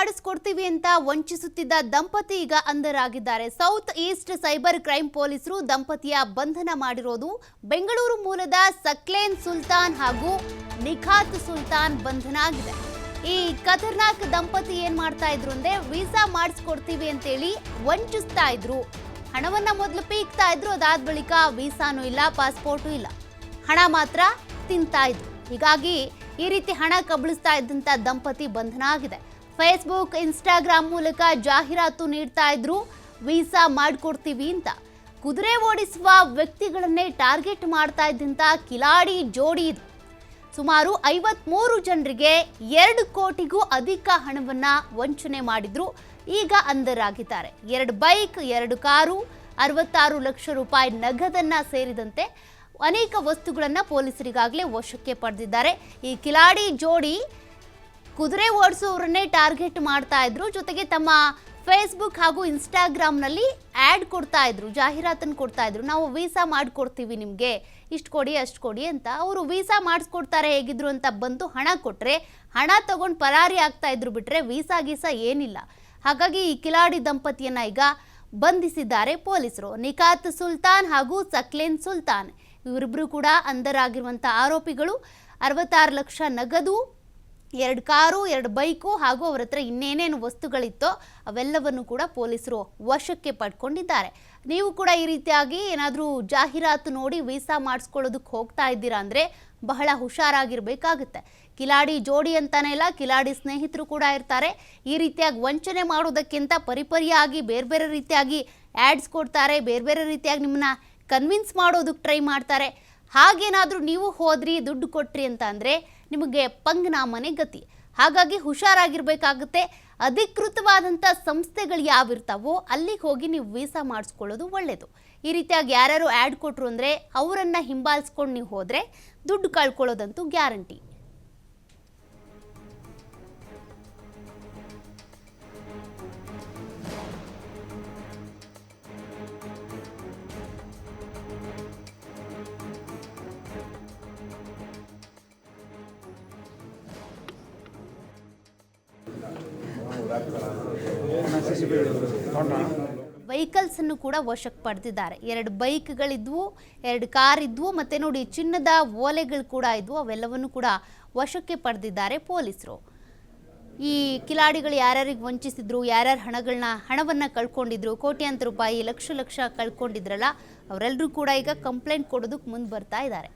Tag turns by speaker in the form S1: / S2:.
S1: ಮಾಡಿಸ್ಕೊಡ್ತೀವಿ ಅಂತ ವಂಚಿಸುತ್ತಿದ್ದ ದಂಪತಿ ಈಗ ಅಂಧರಾಗಿದ್ದಾರೆ. ಸೌತ್ ಈಸ್ಟ್ ಸೈಬರ್ ಕ್ರೈಮ್ ಪೊಲೀಸರು ದಂಪತಿಯ ಬಂಧನ ಮಾಡಿರೋದು. ಬೆಂಗಳೂರು ಮೂಲದ ಸಕ್ಲೇನ್ ಸುಲ್ತಾನ್ ಹಾಗೂ ನಿಖಾತ್ ಸುಲ್ತಾನ್ ಬಂಧನ ಆಗಿದೆ. ಈ ಖತರ್ನಾಕ್ ದಂಪತಿ ಏನ್ ಮಾಡ್ತಾ ಇದ್ರು ಅಂದ್ರೆ ವೀಸಾ ಮಾಡಿಸ್ಕೊಡ್ತೀವಿ ಅಂತೇಳಿ ವಂಚಿಸ್ತಾ ಇದ್ರು. ಹಣವನ್ನ ಮೊದಲು ಪೀಕ್ತಾ ಇದ್ರು, ಅದಾದ ಬಳಿಕ ವೀಸಾನೂ ಇಲ್ಲ, ಪಾಸ್ಪೋರ್ಟು ಇಲ್ಲ, ಹಣ ಮಾತ್ರ ತಿಂತಾ ಇದ್ರು. ಹೀಗಾಗಿ ಈ ರೀತಿ ಹಣ ಕಬಳಿಸ್ತಾ ಇದ್ದಂತ ದಂಪತಿ ಬಂಧನ ಆಗಿದೆ. ಫೇಸ್ಬುಕ್, ಇನ್ಸ್ಟಾಗ್ರಾಮ್ ಮೂಲಕ ಜಾಹೀರಾತು ನೀಡ್ತಾ ಇದ್ರು, ವೀಸಾ ಮಾಡಿಕೊಡ್ತೀವಿ ಅಂತ. ಕುದುರೆ ಓಡಿಸುವ ವ್ಯಕ್ತಿಗಳನ್ನೇ ಟಾರ್ಗೆಟ್ ಮಾಡ್ತಾ ಇದ್ದಂತ ಕಿಲಾಡಿ ಜೋಡಿ ಇದು. ಸುಮಾರು 53 ಜನರಿಗೆ 2 ಕೋಟಿಗೂ ಅಧಿಕ ಹಣವನ್ನ ವಂಚನೆ ಮಾಡಿದ್ರು. ಈಗ ಅಂಧರಾಗಿದ್ದಾರೆ. 2 ಬೈಕ್, 2 ಕಾರು, 66 ಲಕ್ಷ ರೂಪಾಯಿ ನಗದನ್ನ ಸೇರಿದಂತೆ ಅನೇಕ ವಸ್ತುಗಳನ್ನ ಪೊಲೀಸರಿಗಾಗಲೇ ವಶಕ್ಕೆ ಪಡೆದಿದ್ದಾರೆ. ಈ ಕಿಲಾಡಿ ಜೋಡಿ ಕುದುರೆ ಓಡಿಸುವವರನ್ನೇ ಟಾರ್ಗೆಟ್ ಮಾಡ್ತಾ ಇದ್ರು. ಜೊತೆಗೆ ತಮ್ಮ ಫೇಸ್ಬುಕ್ ಹಾಗೂ ಇನ್ಸ್ಟಾಗ್ರಾಮ್ನಲ್ಲಿ ಆ್ಯಡ್ ಕೊಡ್ತಾ ಇದ್ರು, ಜಾಹೀರಾತನ್ನು ಕೊಡ್ತಾ ಇದ್ರು. ನಾವು ವೀಸಾ ಮಾಡಿಕೊಡ್ತೀವಿ, ನಿಮಗೆ ಇಷ್ಟು ಕೊಡಿ ಅಷ್ಟು ಕೊಡಿ ಅಂತ. ಅವರು ವೀಸಾ ಮಾಡಿಸ್ಕೊಡ್ತಾರೆ ಹೇಗಿದ್ರು ಅಂತ ಬಂದು ಹಣ ಕೊಟ್ಟರೆ ಹಣ ತಗೊಂಡು ಪರಾರಿ ಆಗ್ತಾ ಇದ್ರು, ಬಿಟ್ಟರೆ ವೀಸಾ ಗೀಸಾ ಏನಿಲ್ಲ. ಹಾಗಾಗಿ ಈ ಕಿಲಾಡಿ ದಂಪತಿಯನ್ನ ಈಗ ಬಂಧಿಸಿದ್ದಾರೆ ಪೊಲೀಸರು. ನಿಖಾತ್ ಸುಲ್ತಾನ್ ಹಾಗೂ ಸಕ್ಲೇನ್ ಸುಲ್ತಾನ್ ಇವರಿಬ್ಬರು ಕೂಡ ಅಂಧರಾಗಿರುವಂಥ ಆರೋಪಿಗಳು. 66 ಲಕ್ಷ ನಗದು, 2 ಕಾರು, 2 ಬೈಕು ಹಾಗೂ ಅವರ ಹತ್ರ ಇನ್ನೇನೇನು ವಸ್ತುಗಳಿತ್ತೋ ಅವೆಲ್ಲವನ್ನು ಕೂಡ ಪೊಲೀಸರು ವಶಕ್ಕೆ ಪಡ್ಕೊಂಡಿದ್ದಾರೆ. ನೀವು ಕೂಡ ಈ ರೀತಿಯಾಗಿ ಏನಾದರೂ ಜಾಹೀರಾತು ನೋಡಿ ವೀಸಾ ಮಾಡಿಸ್ಕೊಳ್ಳೋದಕ್ಕೆ ಹೋಗ್ತಾ ಇದ್ದೀರಾ ಅಂದರೆ ಬಹಳ ಹುಷಾರಾಗಿರಬೇಕಾಗುತ್ತೆ. ಕಿಲಾಡಿ ಜೋಡಿ ಅಂತಾನೆ ಇಲ್ಲ, ಕಿಲಾಡಿ ಸ್ನೇಹಿತರು ಕೂಡ ಇರ್ತಾರೆ. ಈ ರೀತಿಯಾಗಿ ವಂಚನೆ ಮಾಡೋದಕ್ಕಿಂತ ಪರಿಪರಿಯಾಗಿ ಬೇರೆ ಬೇರೆ ರೀತಿಯಾಗಿ ಆ್ಯಡ್ಸ್ ಕೊಡ್ತಾರೆ, ಬೇರೆ ಬೇರೆ ರೀತಿಯಾಗಿ ನಿಮ್ಮನ್ನ ಕನ್ವಿನ್ಸ್ ಮಾಡೋದಕ್ಕೆ ಟ್ರೈ ಮಾಡ್ತಾರೆ. ಹಾಗೇನಾದರೂ ನೀವು ಹೋದ್ರಿ, ದುಡ್ಡು ಕೊಟ್ರಿ ಅಂತ ಅಂದರೆ ನಿಮಗೆ ಪಂಗ್ನಾಮನೆ ಗತಿ. ಹಾಗಾಗಿ ಹುಷಾರಾಗಿರ್ಬೇಕಾಗುತ್ತೆ. ಅಧಿಕೃತವಾದಂಥ ಸಂಸ್ಥೆಗಳು ಯಾವಿರ್ತಾವೋ ಅಲ್ಲಿಗೆ ಹೋಗಿ ನೀವು ವೀಸಾ ಮಾಡಿಸ್ಕೊಳ್ಳೋದು ಒಳ್ಳೆಯದು. ಈ ರೀತಿಯಾಗಿ ಯಾರ್ಯಾರು ಆ್ಯಡ್ ಕೊಟ್ಟರು ಅಂದರೆ ಅವರನ್ನು ಹಿಂಬಾಲಿಸ್ಕೊಂಡು ನೀವು ಹೋದರೆ ದುಡ್ಡು ಕಳ್ಕೊಳ್ಳೋದಂತೂ ಗ್ಯಾರಂಟಿ. ವೆಹಿಕಲ್ಸ್ ಅನ್ನು ಕೂಡ ವಶಕ್ಕೆ ಪಡೆದಿದ್ದಾರೆ. 2 ಬೈಕ್ಗಳಿದ್ವು, 2 ಕಾರ್ ಇದ್ವು, ಮತ್ತೆ ನೋಡಿ ಚಿನ್ನದ ಓಲೆಗಳು ಕೂಡ ಇದ್ವು. ಅವೆಲ್ಲವನ್ನು ಕೂಡ ವಶಕ್ಕೆ ಪಡೆದಿದ್ದಾರೆ ಪೊಲೀಸರು. ಈ ಕಿಲಾಡಿಗಳು ಯಾರ್ಯಾರಿಗೆ ವಂಚಿಸಿದ್ರು, ಯಾರ್ಯಾರು ಹಣವನ್ನು ಕಳ್ಕೊಂಡಿದ್ರು, ಕೋಟ್ಯಾಂತರ ರೂಪಾಯಿ, ಲಕ್ಷ ಕಳ್ಕೊಂಡಿದ್ರಲ್ಲ, ಅವರೆಲ್ಲರೂ ಕೂಡ ಈಗ ಕಂಪ್ಲೇಂಟ್ ಕೊಡೋದಕ್ಕೆ ಮುಂದೆ ಬರ್ತಾ ಇದ್ದಾರೆ.